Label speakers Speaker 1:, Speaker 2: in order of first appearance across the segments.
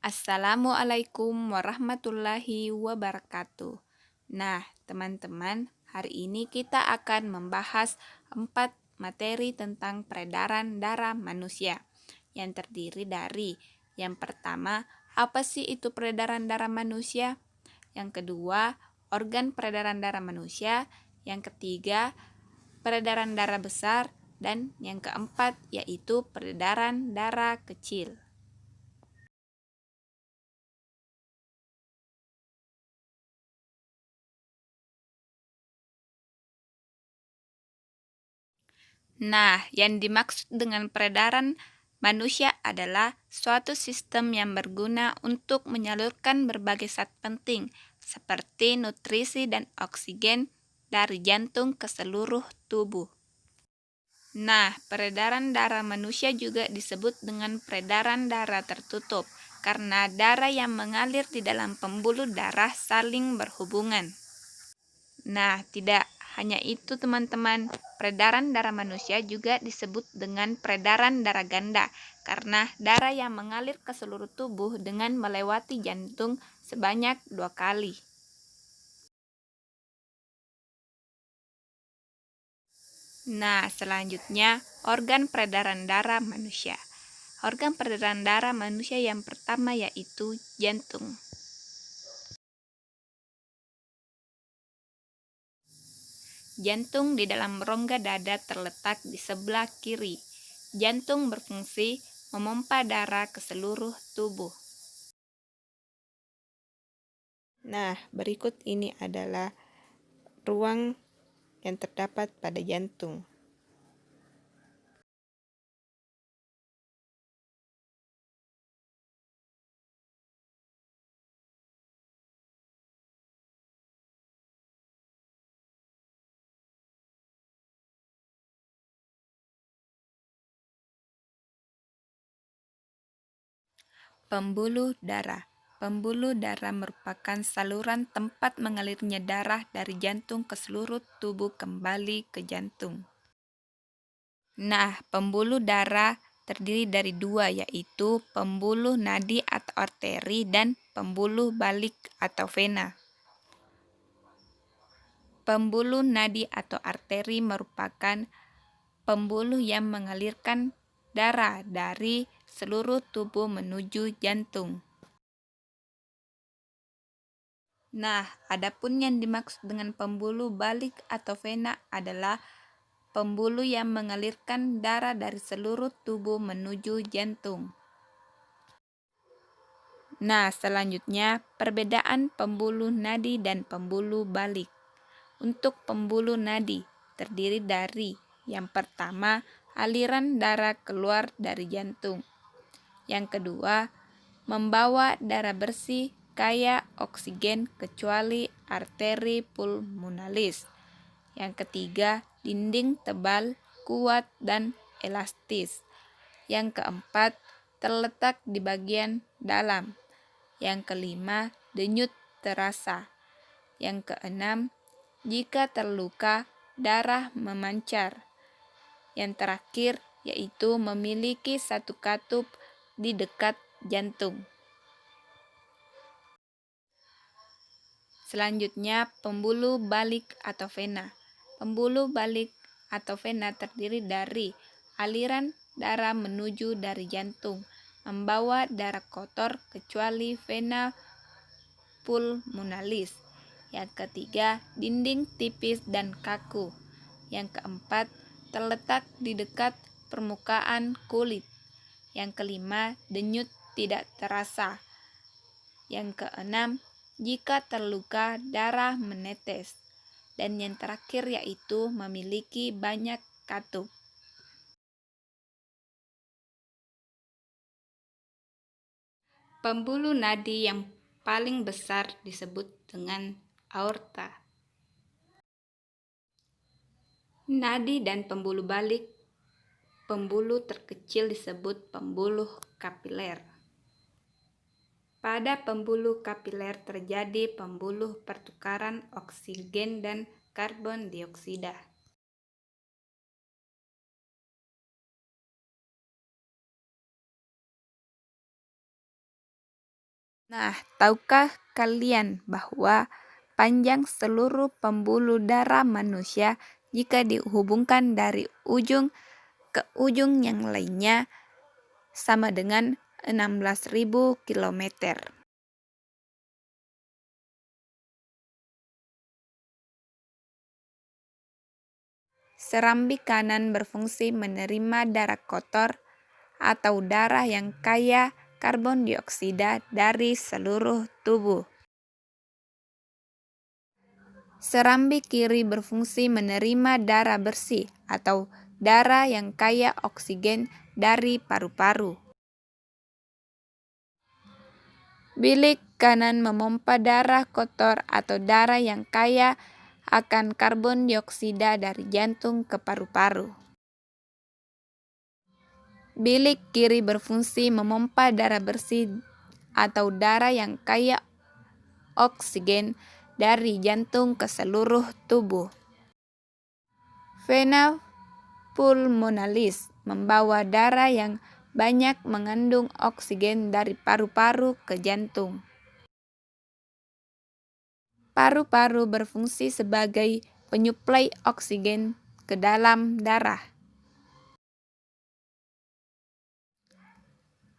Speaker 1: Assalamualaikum warahmatullahi wabarakatuh. Nah, teman-teman, hari ini kita akan membahas 4 materi tentang peredaran darah manusia yang terdiri dari yang pertama, apa sih itu peredaran darah manusia? Yang kedua, organ peredaran darah manusia. Yang ketiga, peredaran darah besar. Dan yang keempat, yaitu peredaran darah kecil. Nah, yang dimaksud dengan peredaran manusia adalah suatu sistem yang berguna untuk menyalurkan berbagai zat penting seperti nutrisi dan oksigen dari jantung ke seluruh tubuh. Nah, peredaran darah manusia juga disebut dengan peredaran darah tertutup karena darah yang mengalir di dalam pembuluh darah saling berhubungan. Nah, tidak hanya itu teman-teman, peredaran darah manusia juga disebut dengan peredaran darah ganda karena darah yang mengalir ke seluruh tubuh dengan melewati jantung sebanyak 2 kali. Nah, selanjutnya organ peredaran darah manusia. Organ peredaran darah manusia yang pertama yaitu jantung. Jantung di dalam rongga dada terletak di sebelah kiri. Jantung berfungsi memompa darah ke seluruh tubuh. Nah, berikut ini adalah ruang yang terdapat pada jantung. Pembuluh darah. Pembuluh darah merupakan saluran tempat mengalirnya darah dari jantung ke seluruh tubuh kembali ke jantung. Nah, pembuluh darah terdiri dari 2, yaitu pembuluh nadi atau arteri dan pembuluh balik atau vena. Pembuluh nadi atau arteri merupakan pembuluh yang mengalirkan darah dari seluruh tubuh menuju jantung. Nah, adapun yang dimaksud dengan pembuluh balik atau vena adalah pembuluh yang mengalirkan darah dari seluruh tubuh menuju jantung. Nah, selanjutnya perbedaan pembuluh nadi dan pembuluh balik. Untuk pembuluh nadi terdiri dari yang pertama, aliran darah keluar dari jantung. Yang kedua, membawa darah bersih kaya oksigen kecuali arteri pulmonalis. Yang ketiga, dinding tebal, kuat, dan elastis. Yang keempat, terletak di bagian dalam. Yang kelima, denyut terasa. Yang keenam, jika terluka, darah memancar. Yang terakhir, yaitu memiliki satu katup di dekat jantung. Selanjutnya, pembuluh balik atau vena. Pembuluh balik atau vena terdiri dari aliran darah menuju dari jantung, membawa darah kotor kecuali vena pulmonalis. Yang ketiga, dinding tipis dan kaku. Yang keempat, terletak di dekat permukaan kulit. Yang kelima, denyut tidak terasa. Yang keenam, jika terluka darah menetes. Dan yang terakhir yaitu memiliki banyak katup. Pembuluh nadi yang paling besar disebut dengan aorta. Nadi dan pembuluh balik. Pembuluh terkecil disebut pembuluh kapiler. Pada pembuluh kapiler terjadi pembuluh pertukaran oksigen dan karbon dioksida. Nah, tahukah kalian bahwa panjang seluruh pembuluh darah manusia jika dihubungkan dari ujung ke ujung yang lainnya sama dengan 16.000 kilometer. Serambi kanan berfungsi menerima darah kotor atau darah yang kaya karbon dioksida dari seluruh tubuh. Serambi kiri berfungsi menerima darah bersih atau darah yang kaya oksigen dari paru-paru. Bilik kanan memompa darah kotor atau darah yang kaya akan karbon dioksida dari jantung ke paru-paru. Bilik kiri berfungsi memompa darah bersih atau darah yang kaya oksigen dari jantung ke seluruh tubuh. Vena pulmonalis membawa darah yang banyak mengandung oksigen dari paru-paru ke jantung. Paru-paru berfungsi sebagai penyuplai oksigen ke dalam darah.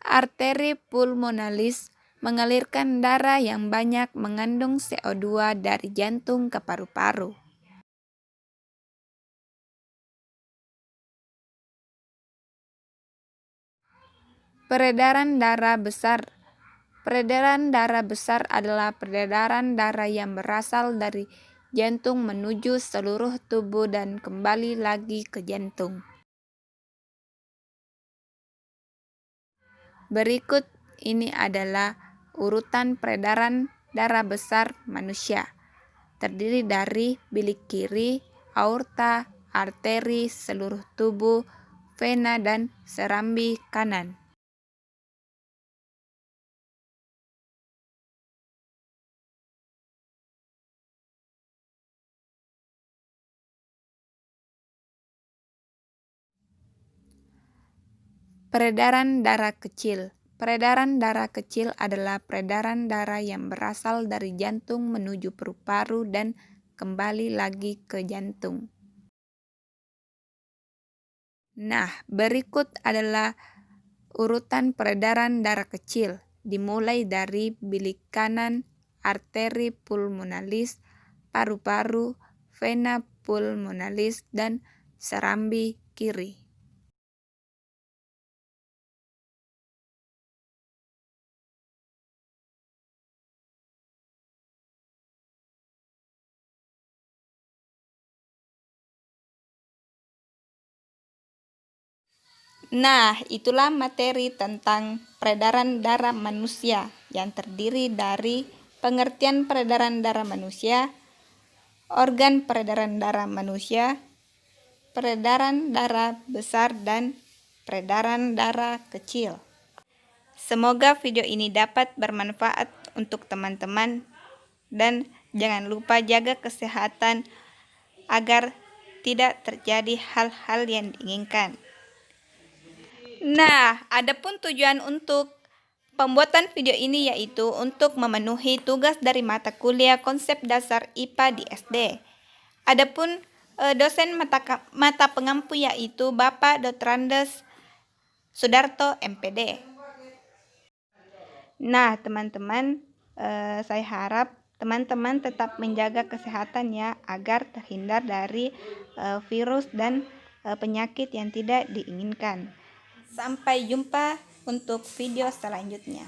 Speaker 1: Arteri pulmonalis mengalirkan darah yang banyak mengandung CO2 dari jantung ke paru-paru. Peredaran darah besar. Peredaran darah besar adalah peredaran darah yang berasal dari jantung menuju seluruh tubuh dan kembali lagi ke jantung. Berikut ini adalah urutan peredaran darah besar manusia. Terdiri dari bilik kiri, aorta, arteri, seluruh tubuh, vena, dan serambi kanan. Peredaran darah kecil. Peredaran darah kecil adalah peredaran darah yang berasal dari jantung menuju paru-paru dan kembali lagi ke jantung. Nah, berikut adalah urutan peredaran darah kecil, dimulai dari bilik kanan, arteri pulmonalis, paru-paru, vena pulmonalis, dan serambi kiri. Nah, itulah materi tentang peredaran darah manusia yang terdiri dari pengertian peredaran darah manusia, organ peredaran darah manusia, peredaran darah besar, dan peredaran darah kecil. Semoga video ini dapat bermanfaat untuk teman-teman dan jangan lupa jaga kesehatan agar tidak terjadi hal-hal yang diinginkan. Nah, adapun tujuan untuk pembuatan video ini yaitu untuk memenuhi tugas dari mata kuliah konsep dasar IPA di SD. Adapun dosen mata pengampu yaitu Bapak Dr. Andes Sudarto MPD. Nah, teman-teman, saya harap teman-teman tetap menjaga kesehatan ya agar terhindar dari virus dan penyakit yang tidak diinginkan. Sampai jumpa untuk video selanjutnya.